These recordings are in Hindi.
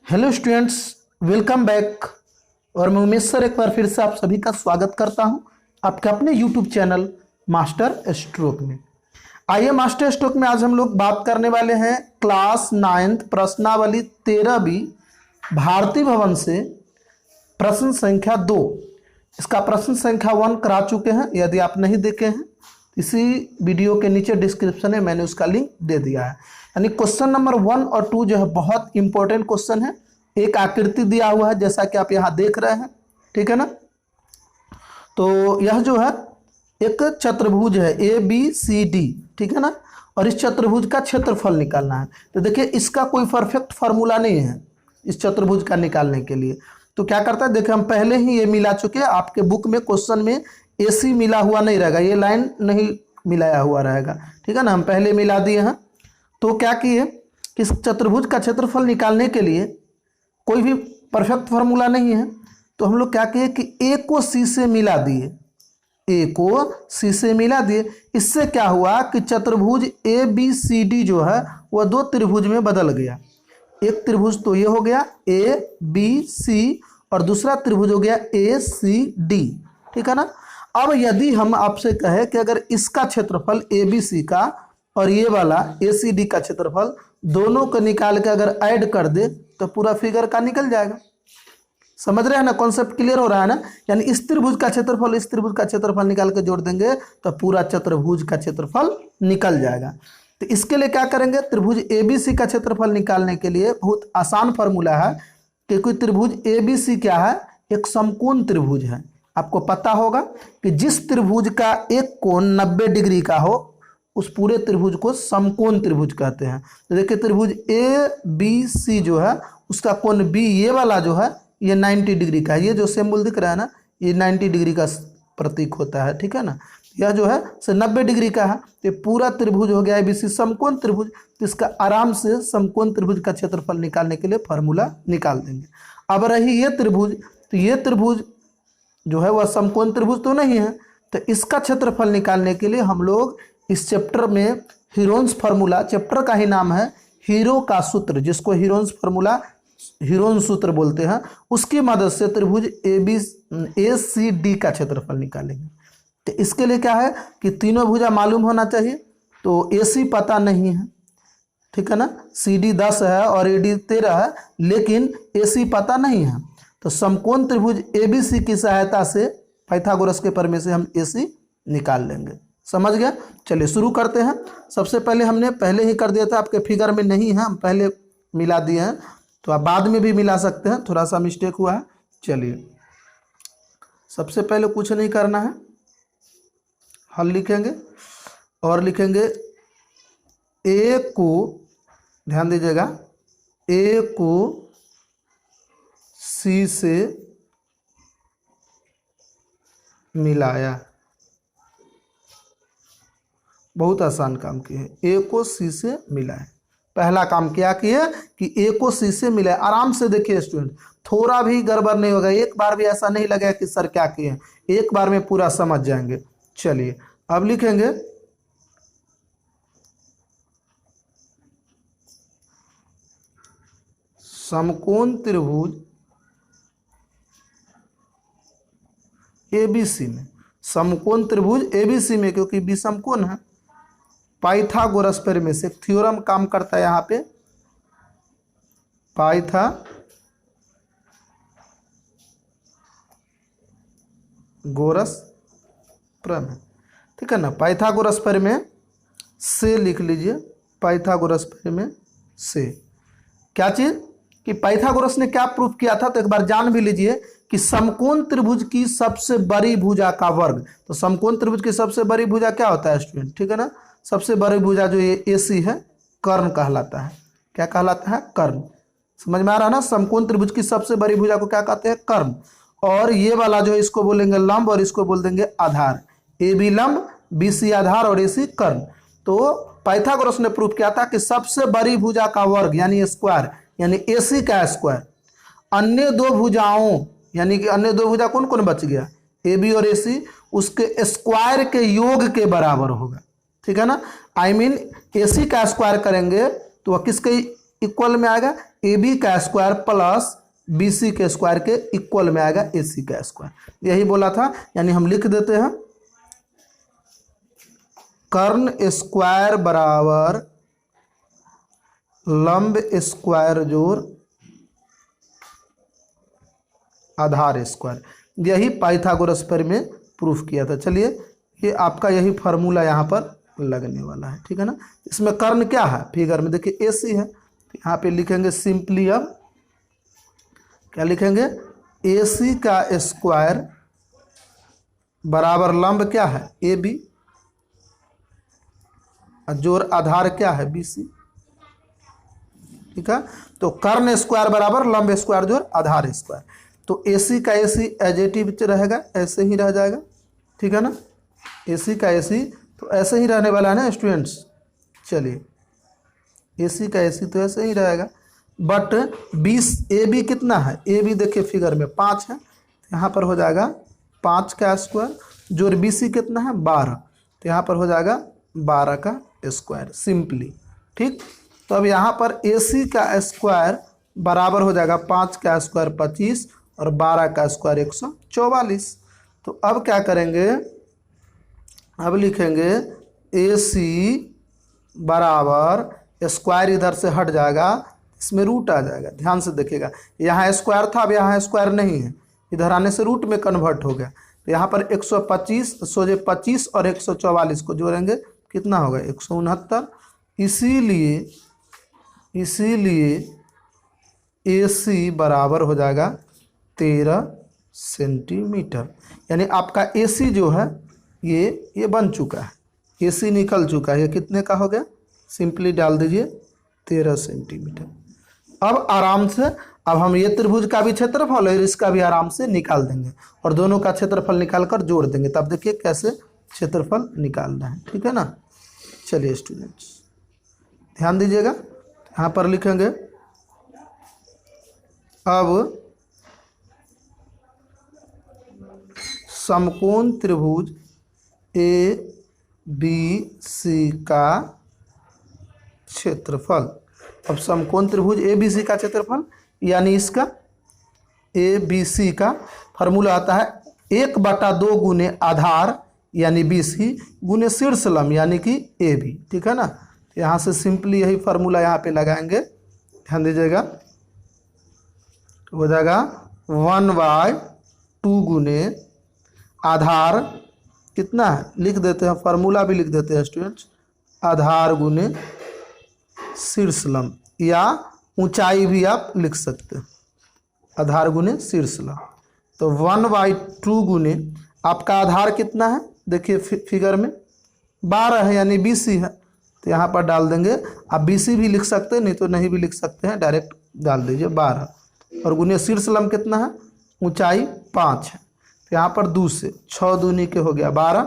Hello students, welcome back. और मैं उमेश सर एक बार फिर से आप सभी का स्वागत करता हूं आपके अपने यूट्यूब चैनल मास्टर स्ट्रोक में। आइए मास्टर स्ट्रोक में आज हम लोग बात करने वाले हैं क्लास 9th प्रश्नावली 13B भारती भवन से प्रश्न संख्या 2। इसका प्रश्न संख्या 1 करा चुके हैं। यदि आप नहीं देखे हैं इसी वीडियो के नीचे डिस्क्रिप्शन में मैंने उसका लिंक दे दिया है। यानी क्वेश्चन नंबर 1 और 2 जो है बहुत इंपॉर्टेंट क्वेश्चन है। एक आकृति दिया हुआ है जैसा कि आप यहाँ देख रहे हैं, ठीक है ना। तो यह जो है एक चतुर्भुज है ABCD, ठीक है ना। और इस चतुर्भुज का क्षेत्रफल निकालना है। तो देखिए इसका कोई परफेक्ट फार्मूला नहीं है इस चतुर्भुज का निकालने के लिए। तो क्या करता है, देखिए हम पहले ही ये मिला चुके हैं। आपके बुक में क्वेश्चन में AC मिला हुआ नहीं रहेगा, ये लाइन नहीं मिलाया हुआ रहेगा, ठीक है ना। हम पहले मिला दिए हैं। तो क्या किए कि इस चतुर्भुज का क्षेत्रफल निकालने के लिए कोई भी परफेक्ट फार्मूला नहीं है। तो हम लोग क्या किए कि A को C से मिला दिए, A को C से मिला दिए। इससे क्या हुआ कि चतुर्भुज ABCD जो है वह दो त्रिभुज में बदल गया। एक त्रिभुज तो ये हो गया ABC और दूसरा त्रिभुज हो गया ACD, ठीक है ना। अब यदि हम आपसे कहें कि अगर इसका क्षेत्रफल ABC का और ये वाला ACD का क्षेत्रफल दोनों को निकाल के अगर ऐड कर दे तो पूरा फिगर का निकल जाएगा। समझ रहे हैं ना, कॉन्सेप्ट क्लियर हो रहा है ना। यानी इस त्रिभुज का क्षेत्रफल इस त्रिभुज का क्षेत्रफल निकाल के जोड़ देंगे तो पूरा चतुर्भुज का क्षेत्रफल निकल जाएगा। तो इसके लिए क्या करेंगे, त्रिभुज ABC का क्षेत्रफल निकालने के लिए बहुत आसान फार्मूला है कि कोई त्रिभुज ABC क्या है, एक समकोण त्रिभुज है। आपको पता होगा कि जिस त्रिभुज का एक कोण 90 डिग्री का हो उस पूरे त्रिभुज को समकोण त्रिभुज कहते हैं। तो देखिए त्रिभुज ABC जो है उसका कोण B ये वाला जो है ये 90 डिग्री का है। ये जो सिंबल दिख रहा है ना ये 90 डिग्री का प्रतीक होता है, ठीक है ना। यह जो है से 90 डिग्री का है। तो पूरा त्रिभुज हो गया ABC समकोण त्रिभुज। तो इसका आराम से समकोण त्रिभुज का क्षेत्रफल निकालने के लिए फार्मूला निकाल देंगे। अब रही ये त्रिभुज, तो ये त्रिभुज जो है वह समकोण त्रिभुज तो नहीं है। तो इसका क्षेत्रफल निकालने के लिए हम लोग इस चैप्टर में हीरोन्स फार्मूला, चैप्टर का ही नाम है हीरो का सूत्र, जिसको हीरोन्स फार्मूला हीरोन सूत्र बोलते हैं, उसकी मदद से त्रिभुज ACD का क्षेत्रफल निकालेंगे। तो इसके लिए क्या है कि तीनों भुजा मालूम होना चाहिए। तो AC पता नहीं है, ठीक है ना। CD 10 है और AD 13 है, लेकिन AC पता नहीं है। तो समकोण त्रिभुज ABC की सहायता से पाइथागोरस के प्रमेय से हम AC निकाल लेंगे। समझ गया। चलिए शुरू करते हैं। सबसे पहले हमने पहले ही कर दिया था, आपके फिगर में नहीं है, हम पहले मिला दिए हैं। तो आप बाद में भी मिला सकते हैं, थोड़ा सा मिस्टेक हुआ है। चलिए सबसे पहले कुछ नहीं करना है, हल लिखेंगे और लिखेंगे A को, ध्यान दीजिएगा, A को C से मिलाया। बहुत आसान काम किया है, A को C से मिलाए। पहला काम क्या किया कि A को C से मिलाए। आराम से देखिए स्टूडेंट, थोड़ा भी गड़बड़ नहीं होगा। एक बार भी ऐसा नहीं लगेगा कि सर क्या किए, एक बार में पूरा समझ जाएंगे। चलिए अब लिखेंगे समकोण त्रिभुज ABC में, समकोण त्रिभुज ABC में, क्योंकि B समकोण है, पाइथागोरस प्रमेय से थ्योरम काम करता है यहाँ पे, पाइथागोरस प्रमेय, ठीक है ना। पाइथागोरस प्रमेय से लिख लीजिए, पाइथागोरस प्रमेय से क्या चीज कि पाइथागोरस ने क्या प्रूफ किया था। तो एक बार जान भी लीजिए कि समकोण त्रिभुज की सबसे बड़ी भुजा का वर्ग। तो समकोण त्रिभुज की सबसे बड़ी भुजा क्या होता है स्टूडेंट, ठीक है ना। सबसे बड़ी भुजा जो ये AC है कर्ण कहलाता है। क्या कहलाता है, कर्ण। समझ में आ रहा है ना। समकोण त्रिभुज की सबसे बड़ी भुजा को क्या कहते हैं, कर्ण। और ये वाला जो है इसको बोलेंगे लंब और इसको बोल देंगे आधार। AB लंब, BC आधार और AC कर्ण। तो पाइथागोरस ने प्रूफ किया था कि सबसे बड़ी भुजा का वर्ग यानी स्क्वायर, यानी AC का स्क्वायर अन्य दो भुजाओं, यानी कि अन्य दो भुजा कौन कौन बच गया, AB और AC, उसके स्क्वायर के योग के बराबर होगा, ठीक है ना। I mean AC का स्क्वायर करेंगे तो वह किसके इक्वल में आएगा ए बी का स्क्वायर प्लस बी सी के स्क्वायर के इक्वल में आएगा ए सी का स्क्वायर। यही बोला था, यानी हम लिख देते हैं कर्ण स्क्वायर बराबर लंब स्क्वायर जोड़ आधार स्क्वायर। यही पाइथागोरस पर में प्रूफ किया था। चलिए ये आपका यही फार्मूला यहाँ पर लगने वाला है, ठीक है ना। इसमें कर्ण क्या है, फिगर में देखिए ए सी है, तो यहाँ पे लिखेंगे सिंपली, अब क्या लिखेंगे, ए सी का स्क्वायर बराबर लंब क्या है ए बी, जोड़ आधार क्या है बी सी, ठीक है। तो कर्ण स्क्वायर बराबर लंब स्क्वायर जोड़ आधार स्क्वायर। तो ए सी का ए सी एज इट इज रहेगा, ऐसे ही रह जाएगा, ठीक है ना। ए सी का ए सी तो ऐसे ही रहने वाला है ना स्टूडेंट्स। चलिए ए सी का ए सी तो ऐसे ही रहेगा, बट 20 ए बी कितना है, ए बी देखिए फिगर में 5 है, यहाँ पर हो जाएगा 5 का स्क्वायर, जोड़ बी सी कितना है 12, तो यहाँ पर हो जाएगा 12 का स्क्वायर सिंपली, ठीक। तो अब यहाँ पर ए सी का स्क्वायर बराबर हो जाएगा 5 का स्क्वायर 25 और 12 का स्क्वायर 144। तो अब क्या करेंगे, अब लिखेंगे ए सी बराबर स्क्वायर इधर से हट जाएगा, इसमें रूट आ जाएगा। ध्यान से देखिएगा, यहाँ स्क्वायर था, अब यहाँ स्क्वायर नहीं है, इधर आने से रूट में कन्वर्ट हो गया। तो यहाँ पर 125 सोजे 25 और 144 को जोड़ेंगे कितना होगा 169। इसीलिए ए सी बराबर हो जाएगा 13 सेंटीमीटर। यानी आपका ए सी जो है ये बन चुका है, ए सी निकल चुका है। ये कितने का हो गया, सिंपली डाल दीजिए 13 सेंटीमीटर। अब आराम से अब हम ये त्रिभुज का भी क्षेत्रफल और इसका भी आराम से निकाल देंगे और दोनों का क्षेत्रफल निकाल कर जोड़ देंगे, तब देखिए कैसे क्षेत्रफल निकालना है, ठीक है ना। चलिए स्टूडेंट्स ध्यान दीजिएगा, यहाँ पर लिखेंगे अब समकोण त्रिभुज ए बी सी का क्षेत्रफल। अब समकोण त्रिभुज ए बी सी का क्षेत्रफल यानी इसका ए बी सी का फार्मूला आता है 1/2 गुने आधार यानी बी सी गुने शीर्ष लंब यानी कि ए बी, ठीक है ना। यहाँ से सिंपली यही फार्मूला यहाँ पे लगाएंगे, ध्यान दीजिएगा, हो जाएगा 1/2 गुने आधार कितना है लिख देते हैं, फार्मूला भी लिख देते हैं स्टूडेंट्स, आधार गुने शीर्ष लंब या ऊंचाई भी आप लिख सकते हैं, आधार गुने शीर्ष लंब। तो 1/2 गुने आपका आधार कितना है, देखिए फिगर में 12 है यानी BC है, तो यहाँ पर डाल देंगे। आप BC भी लिख सकते हैं, नहीं तो नहीं भी लिख सकते हैं, डायरेक्ट डाल दीजिए 12 और गुने शीर्ष लंब कितना है, ऊंचाई 5 है, तो यहाँ पर 2 से 6 दूनी के हो गया 12,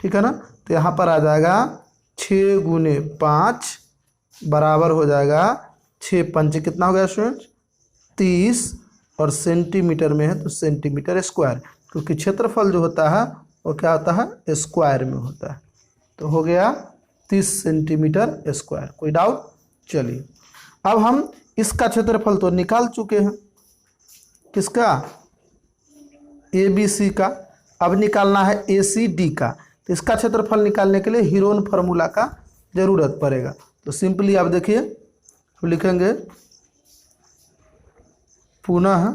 ठीक है ना। तो यहाँ पर आ जाएगा 6 गुने 5 बराबर हो जाएगा 6 पंच कितना हो गया स्टूडेंट 30 और सेंटीमीटर में है तो सेंटीमीटर स्क्वायर, क्योंकि क्षेत्रफल जो होता है वो क्या होता है स्क्वायर में होता है। तो हो गया 30 सेंटीमीटर स्क्वायर। कोई डाउट? चलिए अब हम इसका क्षेत्रफल तो निकाल चुके हैं, किसका ABC का, अब निकालना है ACD का। तो इसका क्षेत्रफल निकालने के लिए हीरोन फार्मूला का जरूरत पड़ेगा। तो सिंपली आप देखिए, अब लिखेंगे पुनः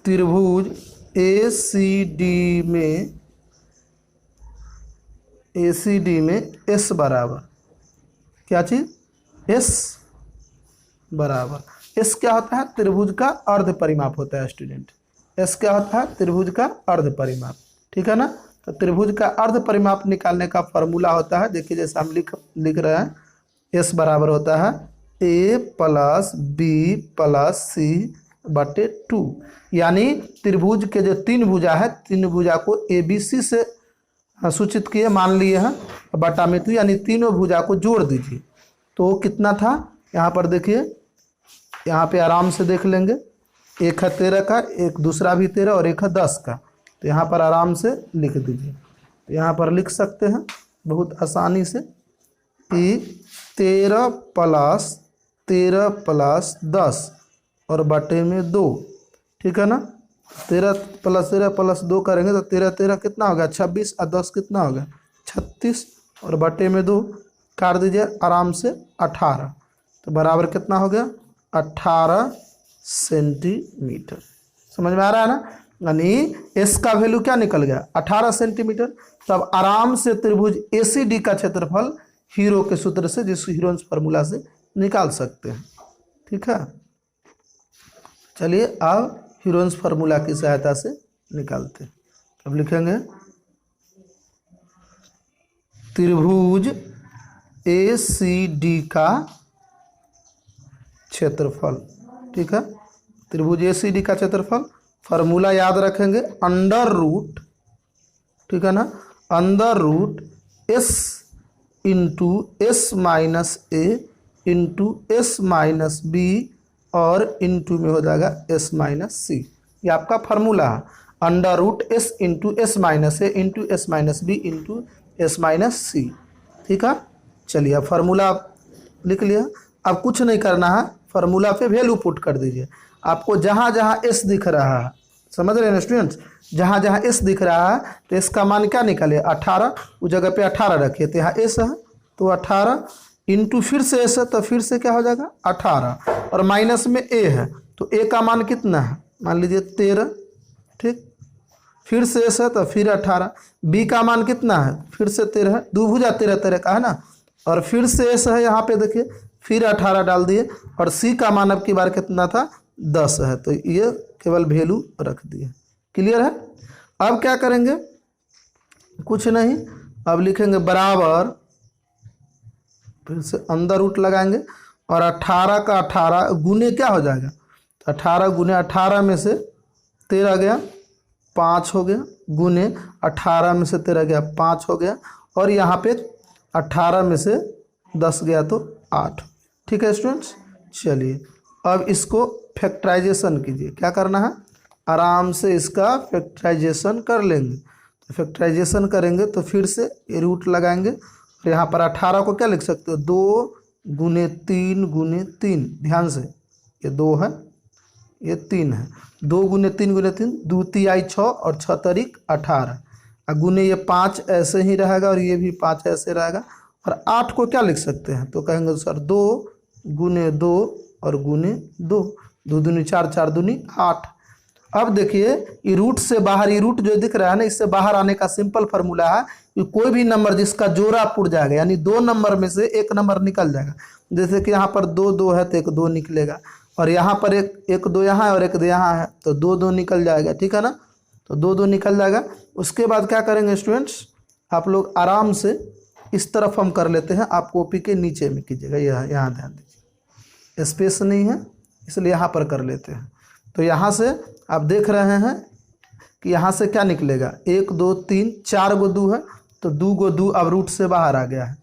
त्रिभुज ACD में S बराबर क्या चीज S बराबर, S क्या होता है त्रिभुज का अर्ध परिमाप होता है स्टूडेंट, S क्या होता है त्रिभुज का अर्ध परिमाप, ठीक है ना। तो त्रिभुज का अर्ध परिमाप निकालने का फॉर्मूला होता है, देखिए जैसे हम लिख रहे हैं, S बराबर होता है A + B + C बटे 2, यानी त्रिभुज के जो 3 भुजा है, 3 भुजा को ABC से सूचित किए, मान लिए हैं बटा में 2, यानी तीनों भुजा को जोड़ दीजिए। तो कितना था, यहाँ पर देखिए, यहाँ पे आराम से देख लेंगे, एक है 13 का, एक दूसरा भी 13 और एक है 10 का। तो यहाँ पर आराम से लिख दीजिए, तो यहाँ पर लिख सकते हैं बहुत आसानी से कि 13 + 10 और बटे में 2, ठीक है ना। 13 + 13 + 2 करेंगे तो 13 कितना हो गया 26 और 10 कितना हो गया 36 और बटे में 2 काट दीजिए आराम से 18, तो बराबर कितना हो गया 18 सेंटीमीटर। समझ में आ रहा है ना, यानी एस का वैल्यू क्या निकल गया 18 सेंटीमीटर। तो अब आराम से त्रिभुज ACD का क्षेत्रफल हीरो के सूत्र से, जिस हीरोन्स फार्मूला से निकाल सकते हैं, ठीक है। चलिए अब हीरोन्स फार्मूला की सहायता से निकालते हैं। अब लिखेंगे त्रिभुज ACD का क्षेत्रफल, ठीक है। त्रिभुज ACD का क्षेत्रफल फार्मूला याद रखेंगे अंडर रूट, ठीक है ना, under root S into S minus A into S minus B और इंटू में हो जाएगा S माइनस C। ये आपका फार्मूला है under root S into S minus A into S minus B into S minus C, ठीक है। चलिए अब फार्मूला लिख लिया। अब कुछ नहीं करना है, फार्मूला पे वैल्यू पुट कर दीजिए। आपको जहाँ जहाँ S दिख रहा है, समझ रहे हैं स्टूडेंट्स, जहाँ जहाँ S दिख रहा है तो S का मान क्या निकाले 18, उस जगह पे 18 रखिए, तो यहाँ S है तो 18 इंटू फिर से S है तो फिर से क्या हो जाएगा 18 और माइनस में A है तो A का मान कितना है मान लीजिए 13, ठीक। फिर से S है तो फिर 18, B का मान कितना है फिर से 13 है, 2 भुजा 13 13 का है ना, और फिर से S है यहाँ पे देखिए फिर 18 डाल दिए और C का मान अब की बार कितना था 10 है, तो ये केवल वैल्यू रख दिए। क्लियर है। अब क्या करेंगे कुछ नहीं, अब लिखेंगे बराबर, फिर से अंदर रूट लगाएंगे और 18 का 18 गुने क्या हो जाएगा, तो 18 गुने 18 में से 13 गया 5 हो गया, गुने 18 में से 13 गया 5 हो गया, और यहाँ पे 18 में से 10 गया तो 8, ठीक है स्टूडेंट्स। चलिए अब इसको फैक्टराइजेशन कीजिए। क्या करना है, आराम से इसका फैक्टराइजेशन कर लेंगे। तो फैक्टराइजेशन करेंगे तो फिर से ये रूट लगाएंगे और यहाँ पर 18 को क्या लिख सकते हो 2 गुने 3 गुने 3, ध्यान से ये 2 है ये 3 है, 2 गुने 3 गुने 3 2 तिहाई 6 और 6 तारीख 18 और गुने ये 5 ऐसे ही रहेगा और ये भी 5 ऐसे रहेगा, और 8 को क्या लिख सकते हैं तो कहेंगे सर 2 गुने 2 और गुने 2, 2 दूनी 4 4 दूनी 8। अब देखिए ये रूट से बाहर, ये रूट जो दिख रहा है ना, इससे बाहर आने का सिंपल फार्मूला है कि कोई भी नंबर जिसका जोड़ा पुट जाएगा, यानी 2 नंबर में से एक नंबर निकल जाएगा। जैसे कि यहाँ पर 2 2 है तो एक 2 निकलेगा, और यहाँ पर एक 2 यहाँ है और एक 2 यहाँ है तो 2 2 निकल जाएगा, ठीक है ना, तो 2 2 निकल जाएगा। उसके बाद क्या करेंगे स्टूडेंट्स, आप लोग आराम से इस तरफ हम कर लेते हैं, आप कॉपी के नीचे में कीजिएगा, यहाँ ध्यान दीजिए स्पेस नहीं है इसलिए यहाँ पर कर लेते हैं। तो यहाँ से आप देख रहे हैं कि यहाँ से क्या निकलेगा 1 2 3 4 गो 2 है तो 2 गो 2 अब रूट से बाहर आ गया है,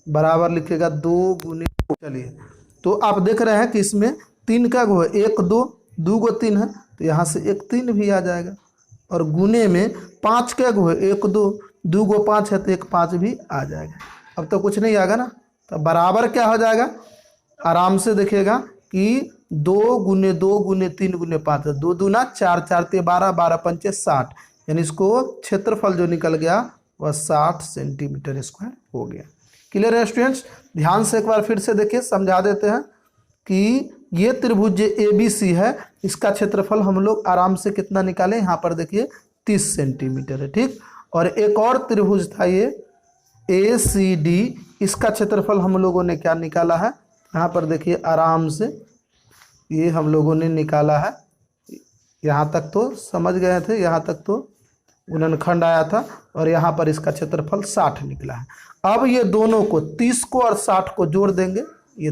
बराबर लिखेगा 2 गुने। चलिए तो आप देख रहे हैं कि इसमें 3 का गो है 1 2 2 गो 3 है तो यहाँ से एक 3 भी आ जाएगा, और गुने में 5 का गो है 1 2 2 गो 5 है तो एक 5 भी आ जाएगा। अब तो कुछ नहीं आएगा ना, तो बराबर क्या हो जाएगा, आराम से देखिएगा कि 2 गुने 2 गुने 3 गुने 5 है, 2 दूना 4 4 ते 12 12 पंचे 60, यानी इसको क्षेत्रफल जो निकल गया वह 60 सेंटीमीटर स्क्वायर हो गया। क्लियर है स्टूडेंट्स। ध्यान से एक बार फिर से देखिए, समझा देते हैं कि ये त्रिभुज ABC है, इसका क्षेत्रफल हम लोग आराम से कितना निकाले, यहाँ पर देखिए 30 सेंटीमीटर है, ठीक। और एक और त्रिभुज था ये ACD, इसका क्षेत्रफल हम लोगों ने क्या निकाला है, यहाँ पर देखिए आराम से ये हम लोगों ने निकाला है, यहाँ तक तो समझ गए थे, यहाँ तक तो गुणनखंड आया था, और यहाँ पर इसका क्षेत्रफल 60 निकला है। अब ये दोनों को 30 को और 60 को जोड़ देंगे, ये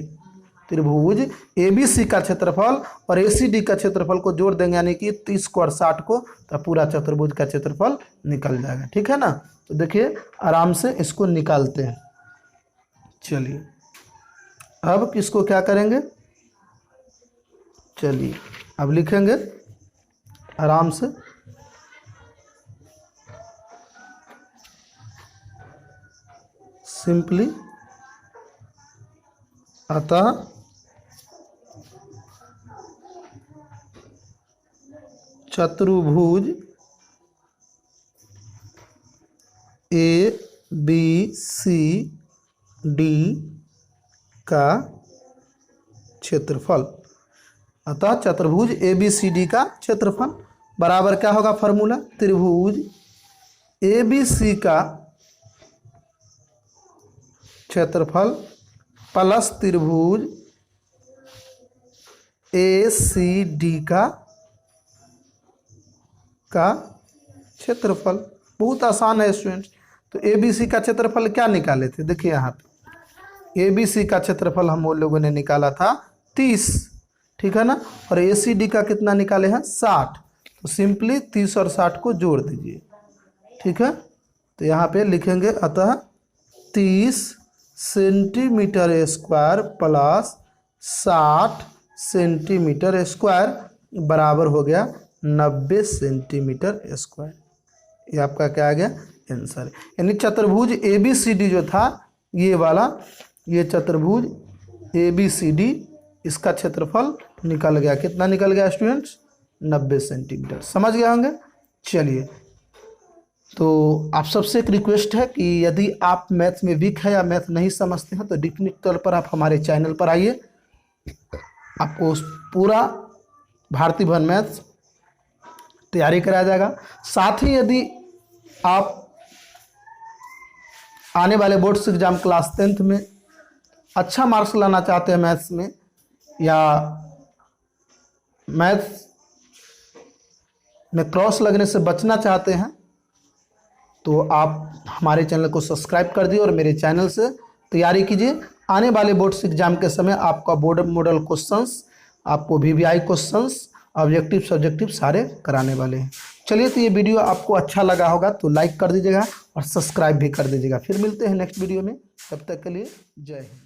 त्रिभुज ABC का क्षेत्रफल और ACD का क्षेत्रफल को जोड़ देंगे, यानी कि 30 को और 60 को, तो पूरा चतुर्भुज का क्षेत्रफल निकल जाएगा, ठीक है ना। तो देखिए आराम से इसको निकालते हैं। चलिए अब किसको क्या करेंगे, चलिए अब लिखेंगे आराम से सिंपली अतः चतुर्भुज ए बी सी डी का क्षेत्रफल, अतः चतुर्भुज ए बी सी डी का क्षेत्रफल बराबर क्या होगा फॉर्मूला, त्रिभुज ए बी सी का क्षेत्रफल प्लस त्रिभुज ए सी डी का क्षेत्रफल। बहुत आसान है स्टूडेंट्स। तो ए बी सी का क्षेत्रफल क्या निकाले थे, देखिए यहाँ पे ए बी सी का क्षेत्रफल हम लोगों ने निकाला था 30, ठीक है ना, और ए सी डी का कितना निकाले हैं 60। तो सिंपली 30 और 60 को जोड़ दीजिए, ठीक है। तो यहाँ पे लिखेंगे अतः 30 centimetre square plus 60 centimetre square बराबर हो गया 90 सेंटीमीटर स्क्वायर। ये आपका क्या आ गया आंसर। यानी चतुर्भुज ए बी सी डी जो था ये वाला, ये चतुर्भुज ए बी सी डी, इसका क्षेत्रफल निकल गया, कितना निकल गया स्टूडेंट्स 90 सेंटीमीटर। समझ गए होंगे। चलिए, तो आप सबसे एक रिक्वेस्ट है कि यदि आप मैथ में वीक है या मैथ नहीं समझते हैं तो डेफिनेट तौर पर आप हमारे चैनल पर आइए, आपको पूरा भारतीय भवन मैथ तैयारी कराया जाएगा। साथ ही यदि आप आने वाले बोर्ड्स एग्जाम क्लास 10th में अच्छा मार्क्स लाना चाहते हैं मैथ्स में, या मैथ्स में क्रॉस लगने से बचना चाहते हैं, तो आप हमारे चैनल को सब्सक्राइब कर दिए और मेरे चैनल से तैयारी कीजिए। आने वाले बोर्ड्स एग्जाम के समय आपका बोर्ड मॉडल क्वेश्चंस, आपको वीवीआई क्वेश्चंस, ऑब्जेक्टिव सब्जेक्टिव सारे कराने वाले हैं। चलिए, तो ये वीडियो आपको अच्छा लगा होगा तो लाइक कर दीजिएगा और सब्सक्राइब भी कर दीजिएगा। फिर मिलते हैं नेक्स्ट वीडियो में, तब तक के लिए जय हिंद।